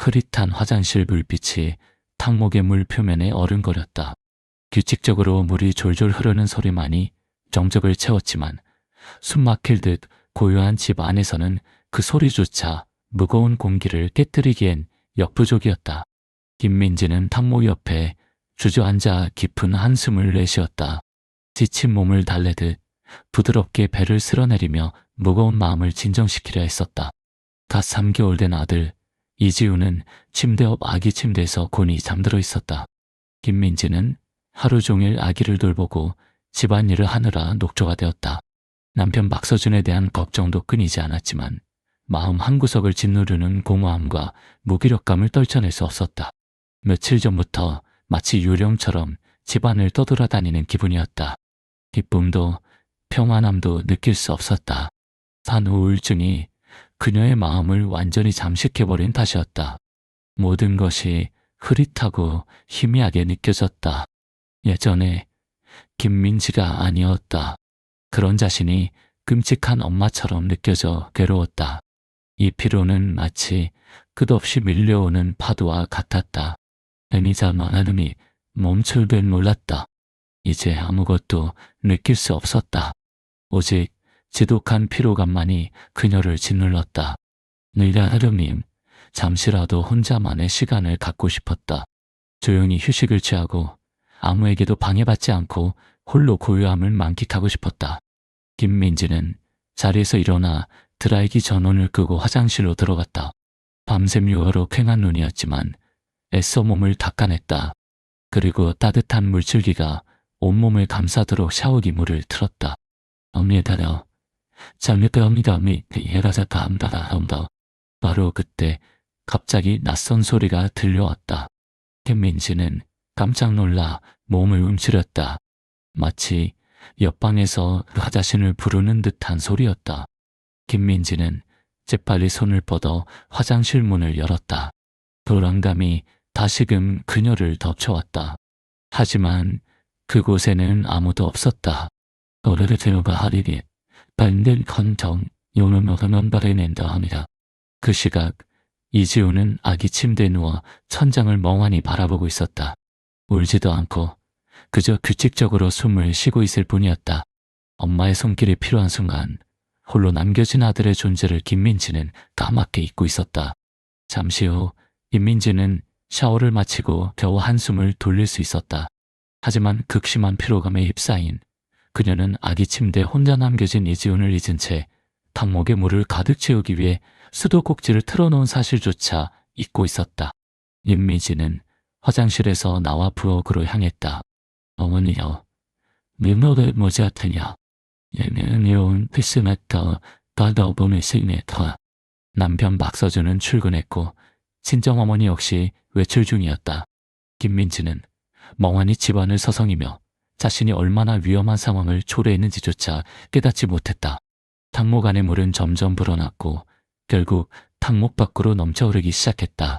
흐릿한 화장실 불빛이 탕목의 물 표면에 어른거렸다. 규칙적으로 물이 졸졸 흐르는 소리만이 정적을 채웠지만 숨 막힐 듯 고요한 집 안에서는 그 소리조차 무거운 공기를 깨뜨리기엔 역부족이었다. 김민지는 탕목 옆에 주저앉아 깊은 한숨을 내쉬었다. 지친 몸을 달래듯 부드럽게 배를 쓸어내리며 무거운 마음을 진정시키려 했었다. 갓 3개월 된 아들 이지우는 침대 옆 아기 침대에서 곤히 잠들어 있었다. 김민지는 하루 종일 아기를 돌보고 집안일을 하느라 녹초가 되었다. 남편 박서준에 대한 걱정도 끊이지 않았지만 마음 한구석을 짓누르는 공허함과 무기력감을 떨쳐낼 수 없었다. 며칠 전부터 마치 유령처럼 집안을 떠돌아다니는 기분이었다. 기쁨도 평안함도 느낄 수 없었다. 산우울증이 그녀의 마음을 완전히 잠식해버린 탓이었다. 모든 것이 흐릿하고 희미하게 느껴졌다. 예전에 김민지가 아니었다. 그런 자신이 끔찍한 엄마처럼 느껴져 괴로웠다. 이 피로는 마치 끝없이 밀려오는 파도와 같았다. 애미자만 하름이 멈출 줄 몰랐다. 이제 아무것도 느낄 수 없었다. 오직 지독한 피로감만이 그녀를 짓눌렀다. 느려 하름이 잠시라도 혼자만의 시간을 갖고 싶었다. 조용히 휴식을 취하고 아무에게도 방해받지 않고 홀로 고요함을 만끽하고 싶었다. 김민지는 자리에서 일어나 드라이기 전원을 끄고 화장실로 들어갔다. 밤샘 유화로 퀭한 눈이었지만 애써 몸을 닦아냈다. 그리고 따뜻한 물줄기가 온몸을 감싸도록 샤워기 물을 틀었다. 엄니다려 잘못되옵니다미 예가자 감다라엄다. 바로 그때 갑자기 낯선 소리가 들려왔다. 김민지는 깜짝 놀라 몸을 움츠렸다. 마치 옆방에서 자신을 부르는 듯한 소리였다. 김민지는 재빨리 손을 뻗어 화장실 문을 열었다. 불안감이 다시금 그녀를 덮쳐왔다. 하지만 그곳에는 아무도 없었다. 노래를 들어봐 하리리 반들 컨정 요놈을 발해낸다 합니다. 그 시각 이지우는 아기 침대에 누워 천장을 멍하니 바라보고 있었다. 울지도 않고 그저 규칙적으로 숨을 쉬고 있을 뿐이었다. 엄마의 손길이 필요한 순간 홀로 남겨진 아들의 존재를 김민지는 까맣게 잊고 있었다. 잠시 후 김민지는 샤워를 마치고 겨우 한숨을 돌릴 수 있었다. 하지만 극심한 피로감에 휩싸인 그녀는 아기 침대에 혼자 남겨진 이지훈을 잊은 채 탕목에 물을 가득 채우기 위해 수도꼭지를 틀어놓은 사실조차 잊고 있었다. 김민지는 화장실에서 나와 부엌으로 향했다. 어머니여, 미모를 모자테냐. 예명이온 피스메터 더더보미 시그네터. 남편 박서준은 출근했고 친정어머니 역시 외출 중이었다. 김민지는 멍하니 집안을 서성이며 자신이 얼마나 위험한 상황을 초래했는지조차 깨닫지 못했다. 탕목 안의 물은 점점 불어났고 결국 탕목 밖으로 넘쳐흐르기 시작했다.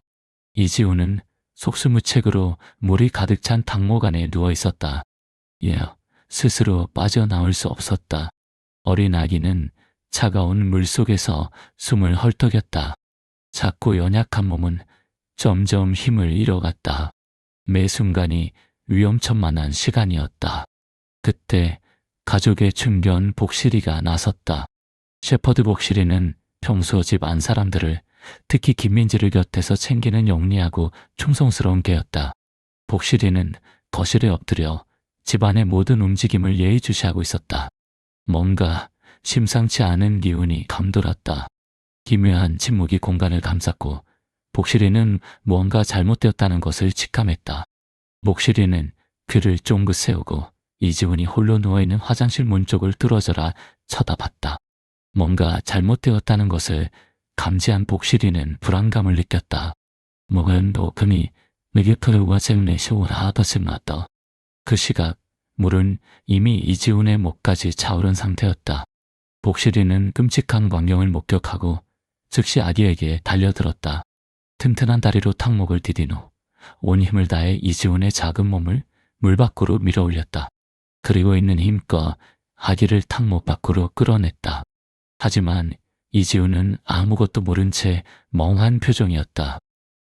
이지우는 속수무책으로 물이 가득 찬 탕목 안에 누워 있었다. 스스로 빠져나올 수 없었다. 어린 아기는 차가운 물 속에서 숨을 헐떡였다. 작고 연약한 몸은 점점 힘을 잃어갔다. 매 순간이 위험천만한 시간이었다. 그때 가족의 중견 복실이가 나섰다. 셰퍼드 복실이는 평소 집 안 사람들을 특히 김민지를 곁에서 챙기는 영리하고 충성스러운 개였다. 복실이는 거실에 엎드려 집안의 모든 움직임을 예의주시하고 있었다. 뭔가 심상치 않은 기운이 감돌았다. 기묘한 침묵이 공간을 감쌌고 복실이는 무언가 잘못되었다는 것을 직감했다. 복실이는 귀를 쫑긋 세우고 이지훈이 홀로 누워있는 화장실 문 쪽을 뚫어져라 쳐다봤다. 뭔가 잘못되었다는 것을 감지한 복실이는 불안감을 느꼈다. 목은 녹음이 미기프르와 쟁내 쇼라하다 생각다. 그 시각 물은 이미 이지훈의 목까지 차오른 상태였다. 복실이는 끔찍한 광경을 목격하고 즉시 아기에게 달려들었다. 튼튼한 다리로 탕목을 디딘 후 온 힘을 다해 이지훈의 작은 몸을 물 밖으로 밀어 올렸다. 그리고 있는 힘껏 아기를 탕목 밖으로 끌어냈다. 하지만 이지훈은 아무것도 모른 채 멍한 표정이었다.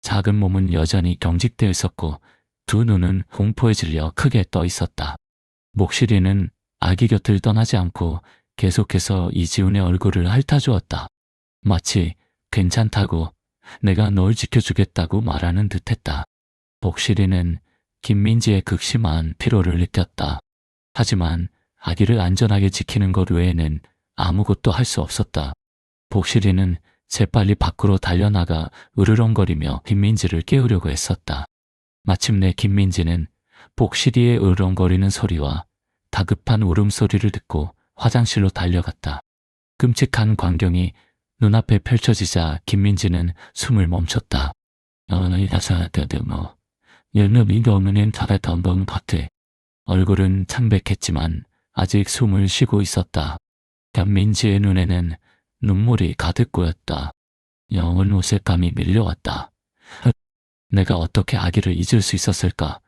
작은 몸은 여전히 경직되어 있었고 두 눈은 공포에 질려 크게 떠 있었다. 목실이는 아기 곁을 떠나지 않고 계속해서 이지훈의 얼굴을 핥아주었다. 마치 괜찮다고, 내가 널 지켜주겠다고 말하는 듯했다. 복실이는 김민지의 극심한 피로를 느꼈다. 하지만 아기를 안전하게 지키는 것 외에는 아무것도 할 수 없었다. 복실이는 재빨리 밖으로 달려나가 으르렁거리며 김민지를 깨우려고 했었다. 마침내 김민지는 복실이의 으르렁거리는 소리와 다급한 울음소리를 듣고 화장실로 달려갔다. 끔찍한 광경이 눈앞에 펼쳐지자 김민지는 숨을 멈췄다. 얼굴은 창백했지만 아직 숨을 쉬고 있었다. 김민지의 눈에는 눈물이 가득 고였다. 영은 오색감이 밀려왔다. 내가 어떻게 아기를 잊을 수 있었을까?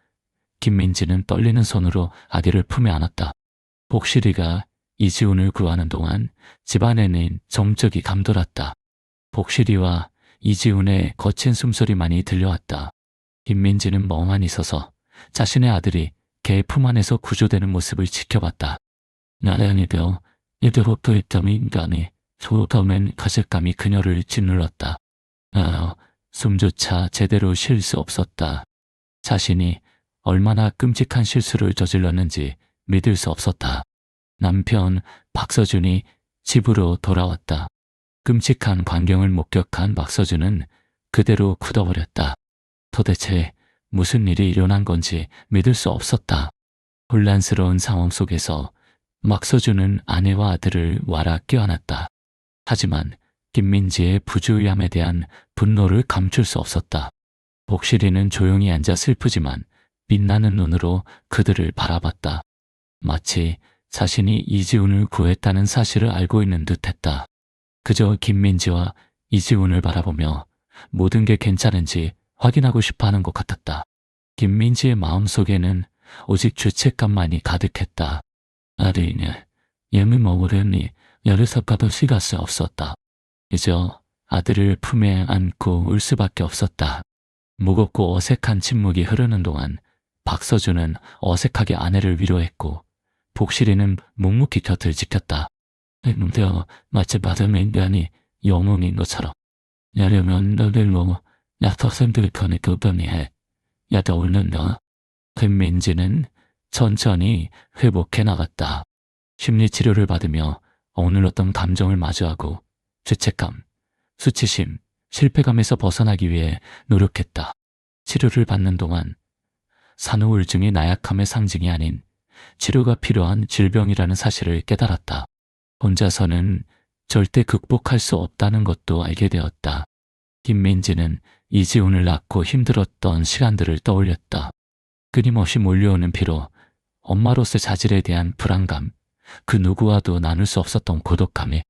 김민지는 떨리는 손으로 아기를 품에 안았다. 복실이가 이지훈을 구하는 동안 집안에는 정적이 감돌았다. 복실이와 이지훈의 거친 숨소리만이 들려왔다. 김민지는 멍하니 서서 자신의 아들이 개 품 안에서 구조되는 모습을 지켜봤다. 나란히되어 이들부터 있던 인간이 조더맨 가식감이 그녀를 짓눌렀다. 숨조차 제대로 쉴 수 없었다. 자신이 얼마나 끔찍한 실수를 저질렀는지 믿을 수 없었다. 남편 박서준이 집으로 돌아왔다. 끔찍한 광경을 목격한 박서준은 그대로 굳어버렸다. 도대체 무슨 일이 일어난 건지 믿을 수 없었다. 혼란스러운 상황 속에서 박서준은 아내와 아들을 와라 껴안았다. 하지만 김민지의 부주의함에 대한 분노를 감출 수 없었다. 복실이는 조용히 앉아 슬프지만 빛나는 눈으로 그들을 바라봤다. 마치 자신이 이지훈을 구했다는 사실을 알고 있는 듯했다. 그저 김민지와 이지훈을 바라보며 모든 게 괜찮은지 확인하고 싶어하는 것 같았다. 김민지의 마음속에는 오직 죄책감만이 가득했다. 아들이네, 예미 먹으려니 열에서가도 시갈 수 없었다. 이제 아들을 품에 안고 울 수밖에 없었다. 무겁고 어색한 침묵이 흐르는 동안 박서준은 어색하게 아내를 위로했고 복실이는 묵묵히 곁을 지켰다. 되어 마치 받은 인간이 영웅인 것처럼. 야려면 너들로 야터샘들 거니 급변히 해. 야더 울는다. 김민지는 천천히 회복해 나갔다. 심리치료를 받으며 억눌렀던 감정을 마주하고 죄책감, 수치심, 실패감에서 벗어나기 위해 노력했다. 치료를 받는 동안 산후우울증이 나약함의 상징이 아닌 치료가 필요한 질병이라는 사실을 깨달았다. 혼자서는 절대 극복할 수 없다는 것도 알게 되었다. 김민지는 이지훈을 낳고 힘들었던 시간들을 떠올렸다. 끊임없이 몰려오는 피로, 엄마로서의 자질에 대한 불안감, 그 누구와도 나눌 수 없었던 고독함에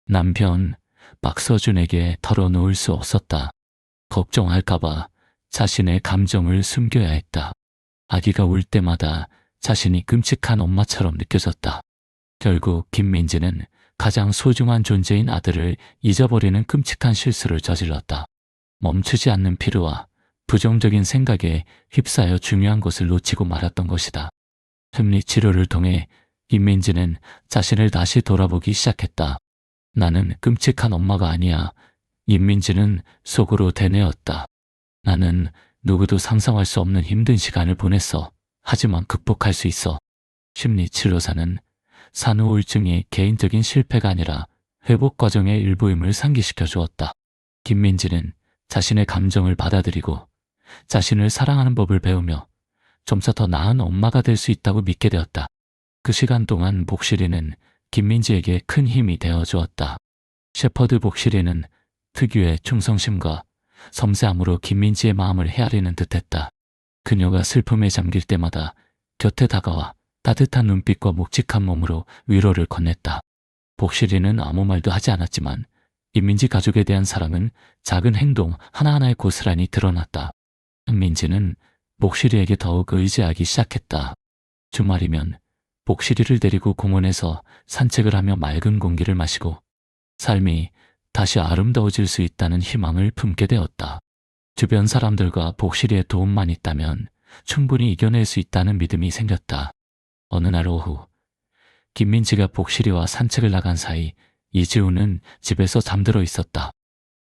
남편 박서준에게 털어놓을 수 없었다. 걱정할까봐 자신의 감정을 숨겨야 했다. 아기가 울 때마다 자신이 끔찍한 엄마처럼 느껴졌다. 결국 김민지는 가장 소중한 존재인 아들을 잊어버리는 끔찍한 실수를 저질렀다. 멈추지 않는 피로와 부정적인 생각에 휩싸여 중요한 것을 놓치고 말았던 것이다. 심리치료를 통해 김민지는 자신을 다시 돌아보기 시작했다. 나는 끔찍한 엄마가 아니야. 김민지는 속으로 되뇌었다. 나는 누구도 상상할 수 없는 힘든 시간을 보냈어. 하지만 극복할 수 있어. 심리치료사는 산후우울증이 개인적인 실패가 아니라 회복 과정의 일부임을 상기시켜 주었다. 김민지는 자신의 감정을 받아들이고 자신을 사랑하는 법을 배우며 점차 더 나은 엄마가 될 수 있다고 믿게 되었다. 그 시간 동안 복실이는 김민지에게 큰 힘이 되어 주었다. 셰퍼드 복실이는 특유의 충성심과 섬세함으로 김민지의 마음을 헤아리는 듯했다. 그녀가 슬픔에 잠길 때마다 곁에 다가와 따뜻한 눈빛과 묵직한 몸으로 위로를 건넸다. 복실이는 아무 말도 하지 않았지만 김민지 가족에 대한 사랑은 작은 행동 하나하나에 고스란히 드러났다. 민지는 복실이에게 더욱 의지하기 시작했다. 주말이면 복실이를 데리고 공원에서 산책을 하며 맑은 공기를 마시고 삶이 다시 아름다워질 수 있다는 희망을 품게 되었다. 주변 사람들과 복실이의 도움만 있다면 충분히 이겨낼 수 있다는 믿음이 생겼다. 어느 날 오후, 김민지가 복실이와 산책을 나간 사이 이지우는 집에서 잠들어 있었다.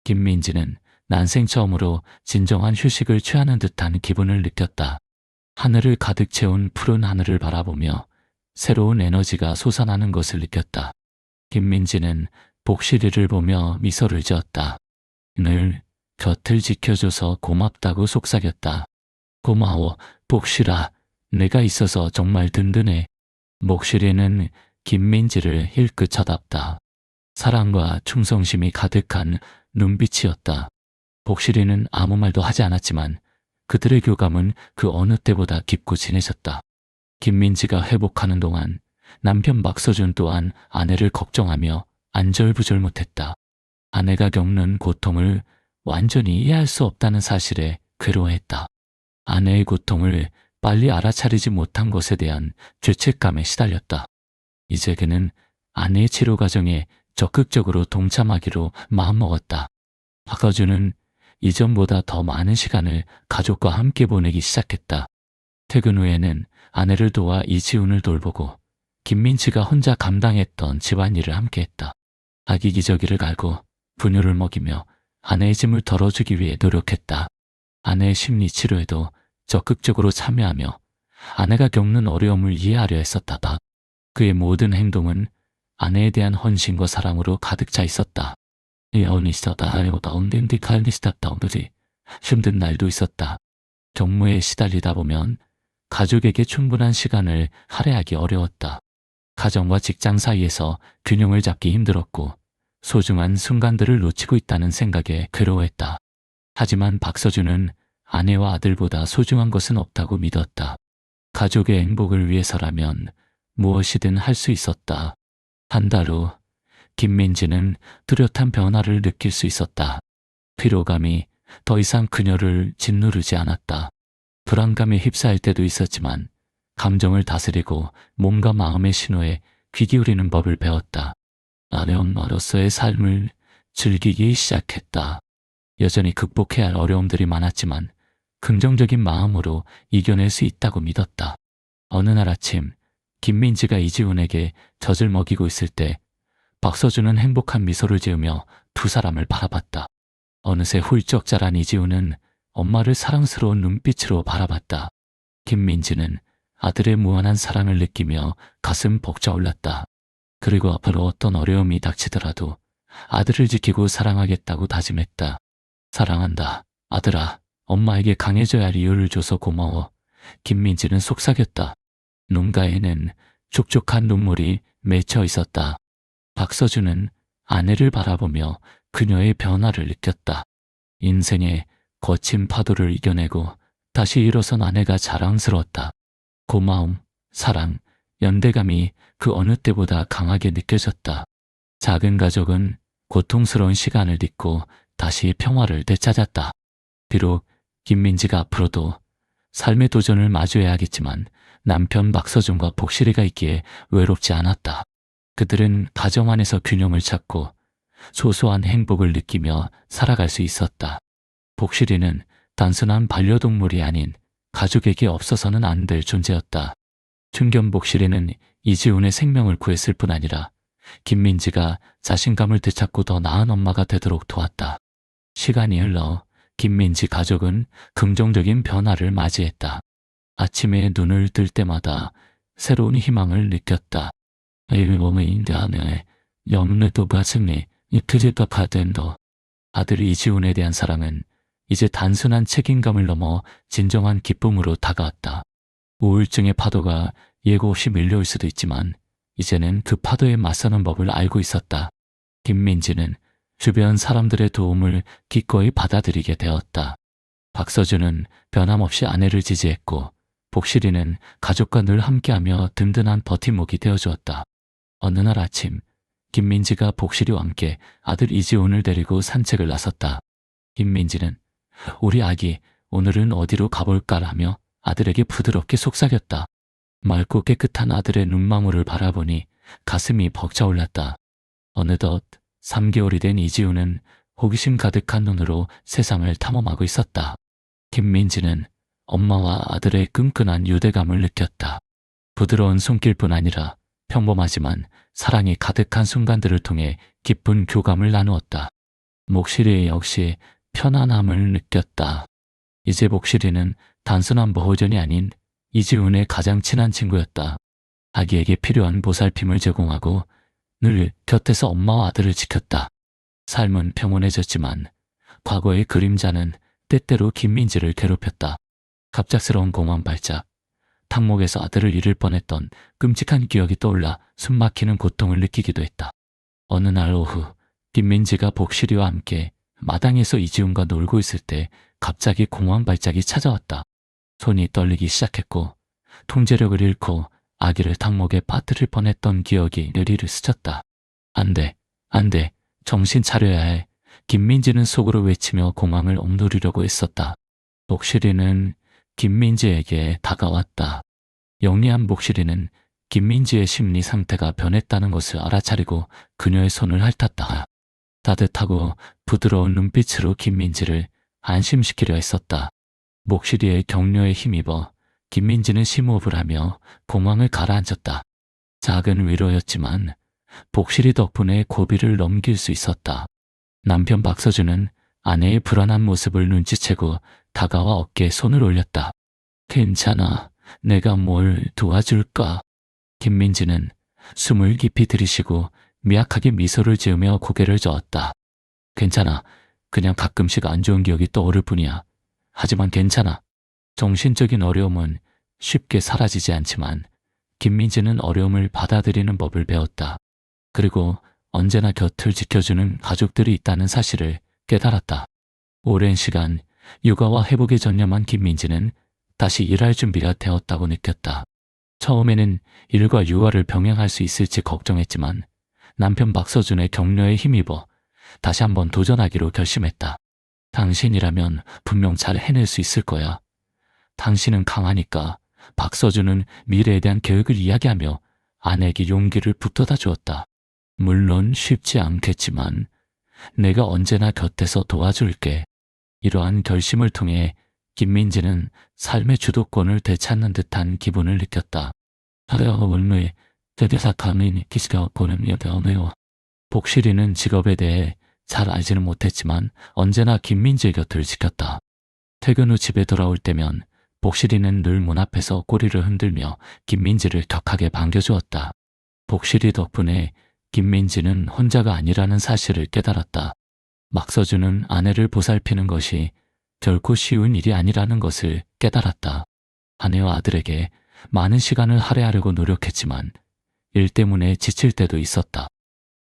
김민지는 난생 처음으로 진정한 휴식을 취하는 듯한 기분을 느꼈다. 하늘을 가득 채운 푸른 하늘을 바라보며 새로운 에너지가 솟아나는 것을 느꼈다. 김민지는 복실이를 보며 미소를 지었다. 늘 곁을 지켜줘서 고맙다고 속삭였다. 고마워, 복실아. 내가 있어서 정말 든든해. 복실이는 김민지를 힐끗 쳐다봤다. 사랑과 충성심이 가득한 눈빛이었다. 복실이는 아무 말도 하지 않았지만 그들의 교감은 그 어느 때보다 깊고 진해졌다. 김민지가 회복하는 동안 남편 박서준 또한 아내를 걱정하며 안절부절 못했다. 아내가 겪는 고통을 완전히 이해할 수 없다는 사실에 괴로워했다. 아내의 고통을 빨리 알아차리지 못한 것에 대한 죄책감에 시달렸다. 이제 그는 아내의 치료 과정에 적극적으로 동참하기로 마음먹었다. 박서준은 이전보다 더 많은 시간을 가족과 함께 보내기 시작했다. 퇴근 후에는 아내를 도와 이지훈을 돌보고 김민지가 혼자 감당했던 집안일을 함께했다. 아기 기저귀를 갈고 분유를 먹이며 아내의 짐을 덜어주기 위해 노력했다. 아내의 심리 치료에도 적극적으로 참여하며 아내가 겪는 어려움을 이해하려 했었다. 그의 모든 행동은 아내에 대한 헌신과 사랑으로 가득 차 있었다. 힘든 날도 있었다. 경무에 시달리다 보면 가족에게 충분한 시간을 할애하기 어려웠다. 가정과 직장 사이에서 균형을 잡기 힘들었고 소중한 순간들을 놓치고 있다는 생각에 괴로워했다. 하지만 박서준은 아내와 아들보다 소중한 것은 없다고 믿었다. 가족의 행복을 위해서라면 무엇이든 할 수 있었다. 한 달 후 김민지는 뚜렷한 변화를 느낄 수 있었다. 피로감이 더 이상 그녀를 짓누르지 않았다. 불안감에 휩싸일 때도 있었지만 감정을 다스리고 몸과 마음의 신호에 귀 기울이는 법을 배웠다. 아내엄마로서의 삶을 즐기기 시작했다. 여전히 극복해야 할 어려움들이 많았지만 긍정적인 마음으로 이겨낼 수 있다고 믿었다. 어느 날 아침 김민지가 이지훈에게 젖을 먹이고 있을 때 박서준은 행복한 미소를 지으며 두 사람을 바라봤다. 어느새 훌쩍 자란 이지훈은 엄마를 사랑스러운 눈빛으로 바라봤다. 김민지는 아들의 무한한 사랑을 느끼며 가슴 벅차올랐다. 그리고 앞으로 어떤 어려움이 닥치더라도 아들을 지키고 사랑하겠다고 다짐했다. 사랑한다, 아들아. 엄마에게 강해져야 할 이유를 줘서 고마워. 김민지는 속삭였다. 눈가에는 촉촉한 눈물이 맺혀 있었다. 박서준은 아내를 바라보며 그녀의 변화를 느꼈다. 인생의 거친 파도를 이겨내고 다시 일어선 아내가 자랑스러웠다. 고마움, 사랑, 연대감이 그 어느 때보다 강하게 느껴졌다. 작은 가족은 고통스러운 시간을 딛고 다시 평화를 되찾았다. 비록 김민지가 앞으로도 삶의 도전을 마주해야 하겠지만 남편 박서준과 복실이가 있기에 외롭지 않았다. 그들은 가정 안에서 균형을 찾고 소소한 행복을 느끼며 살아갈 수 있었다. 복실이는 단순한 반려동물이 아닌 가족에게 없어서는 안 될 존재였다. 중견 복실이는 이지훈의 생명을 구했을 뿐 아니라 김민지가 자신감을 되찾고 더 나은 엄마가 되도록 도왔다. 시간이 흘러 김민지 가족은 긍정적인 변화를 맞이했다. 아침에 눈을 뜰 때마다 새로운 희망을 느꼈다. 아들 이지훈에 대한 사랑은 이제 단순한 책임감을 넘어 진정한 기쁨으로 다가왔다. 우울증의 파도가 예고 없이 밀려올 수도 있지만 이제는 그 파도에 맞서는 법을 알고 있었다. 김민지는 주변 사람들의 도움을 기꺼이 받아들이게 되었다. 박서준은 변함없이 아내를 지지했고 복실이는 가족과 늘 함께하며 든든한 버팀목이 되어주었다. 어느 날 아침 김민지가 복실이와 함께 아들 이지훈을 데리고 산책을 나섰다. 김민지는 우리 아기 오늘은 어디로 가볼까라며 아들에게 부드럽게 속삭였다. 맑고 깨끗한 아들의 눈망울을 바라보니 가슴이 벅차올랐다. 어느덧 3개월이 된 이지훈은 호기심 가득한 눈으로 세상을 탐험하고 있었다. 김민지는 엄마와 아들의 끈끈한 유대감을 느꼈다. 부드러운 손길뿐 아니라 평범하지만 사랑이 가득한 순간들을 통해 깊은 교감을 나누었다. 목실이 역시 편안함을 느꼈다. 이제 목실이는 단순한 보호전이 아닌 이지훈의 가장 친한 친구였다. 아기에게 필요한 보살핌을 제공하고 늘 곁에서 엄마와 아들을 지켰다. 삶은 평온해졌지만 과거의 그림자는 때때로 김민지를 괴롭혔다. 갑작스러운 공황 발작, 탕목에서 아들을 잃을 뻔했던 끔찍한 기억이 떠올라 숨막히는 고통을 느끼기도 했다. 어느 날 오후 김민지가 복실이와 함께 마당에서 이지훈과 놀고 있을 때 갑자기 공황 발작이 찾아왔다. 손이 떨리기 시작했고 통제력을 잃고 아기를 탕목에 빠뜨릴 뻔했던 기억이 뇌리를 스쳤다. 안 돼, 안 돼, 정신 차려야 해. 김민지는 속으로 외치며 공황을 억누르려고 했었다. 복실이는 김민지에게 다가왔다. 영리한 복실이는 김민지의 심리 상태가 변했다는 것을 알아차리고 그녀의 손을 핥았다. 따뜻하고 부드러운 눈빛으로 김민지를 안심시키려 했었다. 목실이의 격려에 힘입어 김민지는 심호흡을 하며 공황을 가라앉혔다. 작은 위로였지만 복실이 덕분에 고비를 넘길 수 있었다. 남편 박서준은 아내의 불안한 모습을 눈치채고 다가와 어깨에 손을 올렸다. 괜찮아. 내가 뭘 도와줄까? 김민지는 숨을 깊이 들이쉬고 미약하게 미소를 지으며 고개를 저었다. 괜찮아. 그냥 가끔씩 안 좋은 기억이 떠오를 뿐이야. 하지만 괜찮아. 정신적인 어려움은 쉽게 사라지지 않지만 김민지는 어려움을 받아들이는 법을 배웠다. 그리고 언제나 곁을 지켜주는 가족들이 있다는 사실을 깨달았다. 오랜 시간 육아와 회복에 전념한 김민지는 다시 일할 준비가 되었다고 느꼈다. 처음에는 일과 육아를 병행할 수 있을지 걱정했지만 남편 박서준의 격려에 힘입어 다시 한번 도전하기로 결심했다. 당신이라면 분명 잘 해낼 수 있을 거야. 당신은 강하니까. 박서준은 미래에 대한 계획을 이야기하며 아내에게 용기를 북돋아 주었다. 물론 쉽지 않겠지만 내가 언제나 곁에서 도와줄게. 이러한 결심을 통해 김민지는 삶의 주도권을 되찾는 듯한 기분을 느꼈다. 복실이는 직업에 대해 잘 알지는 못했지만 언제나 김민지의 곁을 지켰다. 퇴근 후 집에 돌아올 때면 복실이는 늘 문 앞에서 꼬리를 흔들며 김민지를 격하게 반겨주었다. 복실이 덕분에 김민지는 혼자가 아니라는 사실을 깨달았다. 막서준은 아내를 보살피는 것이 결코 쉬운 일이 아니라는 것을 깨달았다. 아내와 아들에게 많은 시간을 할애하려고 노력했지만 일 때문에 지칠 때도 있었다.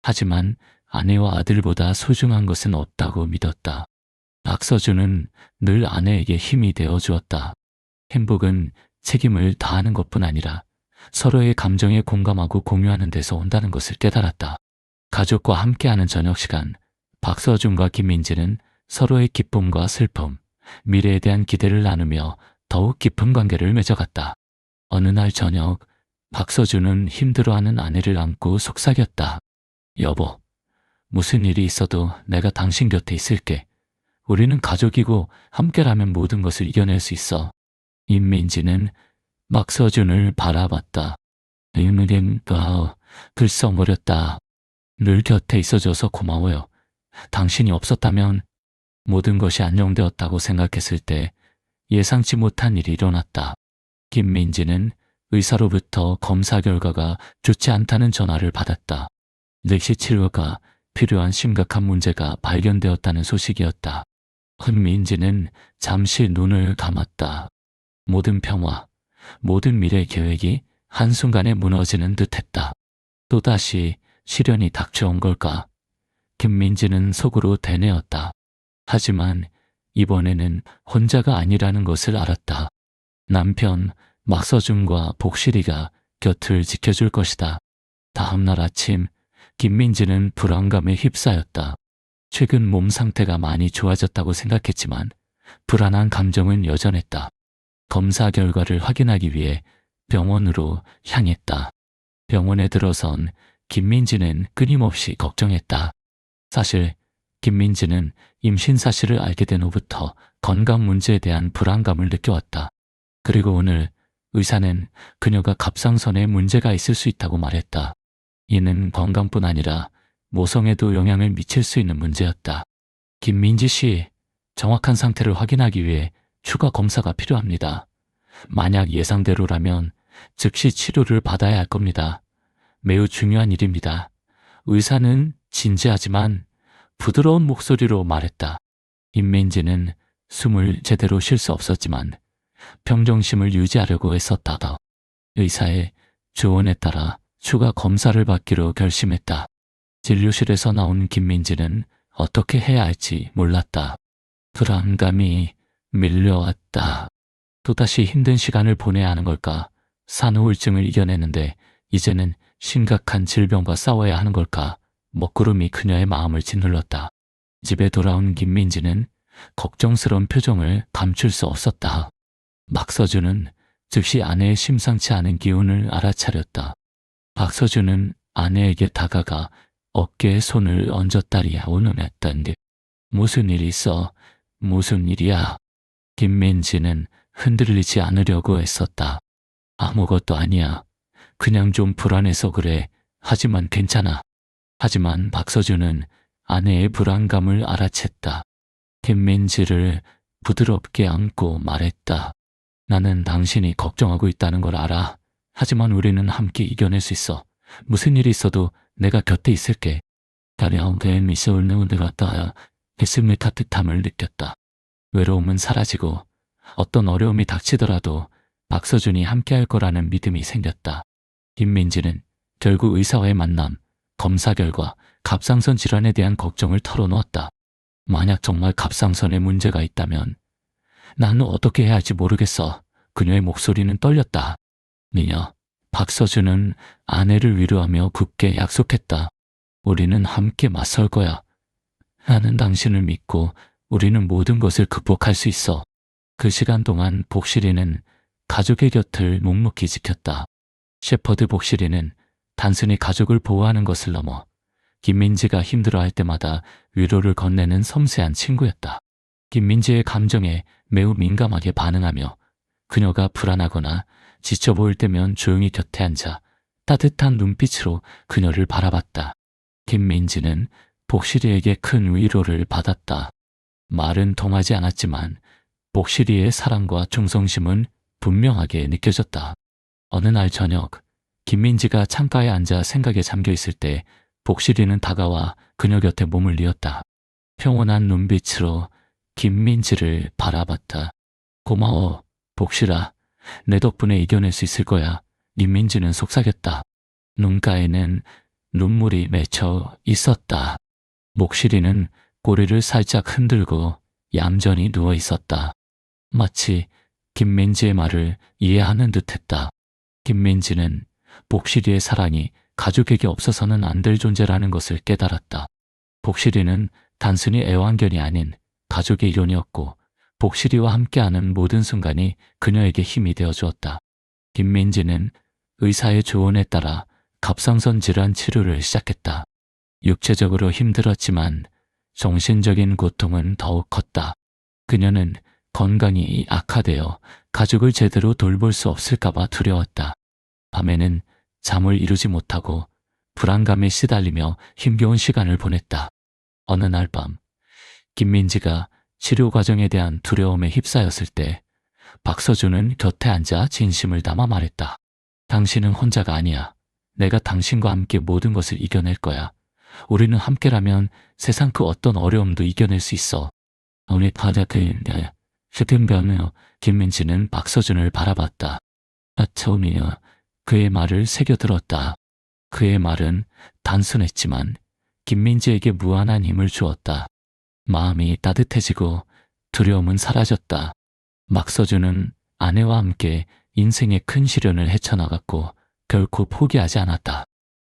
하지만 아내와 아들보다 소중한 것은 없다고 믿었다. 박서준은 늘 아내에게 힘이 되어 주었다. 행복은 책임을 다하는 것뿐 아니라 서로의 감정에 공감하고 공유하는 데서 온다는 것을 깨달았다. 가족과 함께하는 저녁 시간, 박서준과 김민지는 서로의 기쁨과 슬픔, 미래에 대한 기대를 나누며 더욱 깊은 관계를 맺어갔다. 어느 날 저녁, 박서준은 힘들어하는 아내를 안고 속삭였다. 여보, 무슨 일이 있어도 내가 당신 곁에 있을게. 우리는 가족이고 함께라면 모든 것을 이겨낼 수 있어. 임민지는 박서준을 바라봤다. 글 써버렸다. 늘 곁에 있어줘서 고마워요. 당신이 없었다면 모든 것이 안녕되었다고 생각했을 때 예상치 못한 일이 일어났다. 김민지는 의사로부터 검사 결과가 좋지 않다는 전화를 받았다. 즉시 치료가 필요한 심각한 문제가 발견되었다는 소식이었다. 민지는 잠시 눈을 감았다. 모든 평화, 모든 미래 계획이 한순간에 무너지는 듯했다. 또다시 시련이 닥쳐온 걸까? 김민지는 속으로 되뇌었다. 하지만 이번에는 혼자가 아니라는 것을 알았다. 남편 막서준과 복실이가 곁을 지켜줄 것이다. 다음 날 아침 김민지는 불안감에 휩싸였다. 최근 몸 상태가 많이 좋아졌다고 생각했지만 불안한 감정은 여전했다. 검사 결과를 확인하기 위해 병원으로 향했다. 병원에 들어선 김민지는 끊임없이 걱정했다. 사실 김민지는 임신 사실을 알게 된 후부터 건강 문제에 대한 불안감을 느껴왔다. 그리고 오늘 의사는 그녀가 갑상선에 문제가 있을 수 있다고 말했다. 이는 건강뿐 아니라 모성에도 영향을 미칠 수 있는 문제였다. 김민지 씨, 정확한 상태를 확인하기 위해 추가 검사가 필요합니다. 만약 예상대로라면 즉시 치료를 받아야 할 겁니다. 매우 중요한 일입니다. 의사는 진지하지만 부드러운 목소리로 말했다. 김민지는 숨을 제대로 쉴 수 없었지만 평정심을 유지하려고 애썼다. 의사의 조언에 따라 추가 검사를 받기로 결심했다. 진료실에서 나온 김민지는 어떻게 해야 할지 몰랐다. 불안감이 밀려왔다. 또다시 힘든 시간을 보내야 하는 걸까? 산후우울증을 이겨내는데 이제는 심각한 질병과 싸워야 하는 걸까? 먹구름이 그녀의 마음을 짓눌렀다. 집에 돌아온 김민지는 걱정스러운 표정을 감출 수 없었다. 박서준은 즉시 아내의 심상치 않은 기운을 알아차렸다. 박서준은 아내에게 다가가 어깨에 손을 얹었다리야 운운했던데 무슨 일이 있어? 무슨 일이야? 김민지는 흔들리지 않으려고 애썼다. 아무것도 아니야. 그냥 좀 불안해서 그래. 하지만 괜찮아. 하지만 박서준은 아내의 불안감을 알아챘다. 김민지를 부드럽게 안고 말했다. 나는 당신이 걱정하고 있다는 걸 알아. 하지만 우리는 함께 이겨낼 수 있어. 무슨 일이 있어도 내가 곁에 있을게. 가려운게 미소를 내었다. 가슴의 따뜻함을 느꼈다. 외로움은 사라지고 어떤 어려움이 닥치더라도 박서준이 함께할 거라는 믿음이 생겼다. 김민지는 결국 의사와의 만남, 검사 결과 갑상선 질환에 대한 걱정을 털어놓았다. 만약 정말 갑상선에 문제가 있다면 나는 어떻게 해야 할지 모르겠어. 그녀의 목소리는 떨렸다. 미녀, 박서준은 아내를 위로하며 굳게 약속했다. 우리는 함께 맞설 거야. 나는 당신을 믿고 우리는 모든 것을 극복할 수 있어. 그 시간 동안 복실이는 가족의 곁을 묵묵히 지켰다. 셰퍼드 복실이는 단순히 가족을 보호하는 것을 넘어 김민지가 힘들어할 때마다 위로를 건네는 섬세한 친구였다. 김민지의 감정에 매우 민감하게 반응하며 그녀가 불안하거나 지쳐 보일 때면 조용히 곁에 앉아 따뜻한 눈빛으로 그녀를 바라봤다. 김민지는 복실이에게 큰 위로를 받았다. 말은 통하지 않았지만 복실이의 사랑과 충성심은 분명하게 느껴졌다. 어느 날 저녁, 김민지가 창가에 앉아 생각에 잠겨 있을 때 복실이는 다가와 그녀 곁에 몸을 뉘었다. 평온한 눈빛으로 김민지를 바라봤다. 고마워, 복실아. 내 덕분에 이겨낼 수 있을 거야. 김민지는 속삭였다. 눈가에는 눈물이 맺혀 있었다. 복실이는 꼬리를 살짝 흔들고 얌전히 누워 있었다. 마치 김민지의 말을 이해하는 듯했다. 김민지는 복실이의 사랑이 가족에게 없어서는 안 될 존재라는 것을 깨달았다. 복실이는 단순히 애완견이 아닌 가족의 일원이었고 복실이와 함께하는 모든 순간이 그녀에게 힘이 되어주었다. 김민지는 의사의 조언에 따라 갑상선 질환 치료를 시작했다. 육체적으로 힘들었지만 정신적인 고통은 더욱 컸다. 그녀는 건강이 악화되어 가족을 제대로 돌볼 수 없을까봐 두려웠다. 밤에는 잠을 이루지 못하고 불안감에 시달리며 힘겨운 시간을 보냈다. 어느 날 밤, 김민지가 치료 과정에 대한 두려움에 휩싸였을 때 박서준은 곁에 앉아 진심을 담아 말했다. 당신은 혼자가 아니야. 내가 당신과 함께 모든 것을 이겨낼 거야. 우리는 함께라면 세상 그 어떤 어려움도 이겨낼 수 있어. 우리 바다그인데 휘둔변으로 김민지는 박서준을 바라봤다. 처음이야. 그의 말을 새겨들었다. 그의 말은 단순했지만 김민지에게 무한한 힘을 주었다. 마음이 따뜻해지고 두려움은 사라졌다. 박서준은 아내와 함께 인생의 큰 시련을 헤쳐나갔고 결코 포기하지 않았다.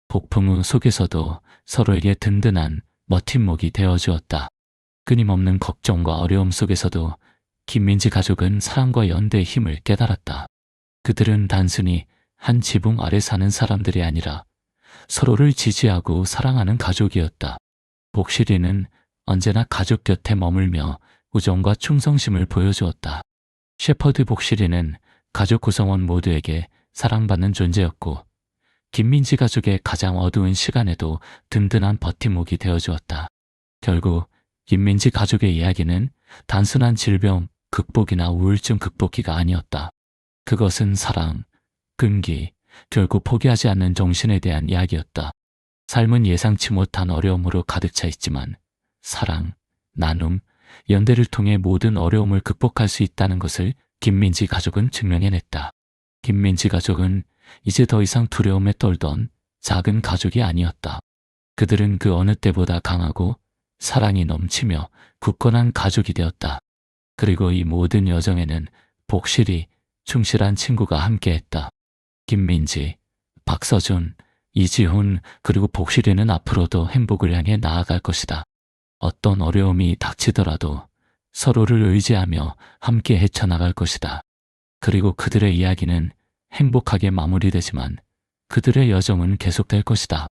폭풍우 속에서도 서로에게 든든한 버팀목이 되어주었다. 끊임없는 걱정과 어려움 속에서도 김민지 가족은 사랑과 연대의 힘을 깨달았다. 그들은 단순히 한 지붕 아래 사는 사람들이 아니라 서로를 지지하고 사랑하는 가족이었다. 복실이는 언제나 가족 곁에 머물며 우정과 충성심을 보여주었다. 셰퍼드 복실이는 가족 구성원 모두에게 사랑받는 존재였고 김민지 가족의 가장 어두운 시간에도 든든한 버팀목이 되어주었다. 결국 김민지 가족의 이야기는 단순한 질병 극복이나 우울증 극복기가 아니었다. 그것은 사랑, 끈기, 결국 포기하지 않는 정신에 대한 이야기였다. 삶은 예상치 못한 어려움으로 가득 차 있지만 사랑, 나눔, 연대를 통해 모든 어려움을 극복할 수 있다는 것을 김민지 가족은 증명해냈다. 김민지 가족은 이제 더 이상 두려움에 떨던 작은 가족이 아니었다. 그들은 그 어느 때보다 강하고 사랑이 넘치며 굳건한 가족이 되었다. 그리고 이 모든 여정에는 복실이, 충실한 친구가 함께했다. 김민지, 박서준, 이지훈 그리고 복실이는 앞으로도 행복을 향해 나아갈 것이다. 어떤 어려움이 닥치더라도 서로를 의지하며 함께 헤쳐나갈 것이다. 그리고 그들의 이야기는 행복하게 마무리되지만 그들의 여정은 계속될 것이다.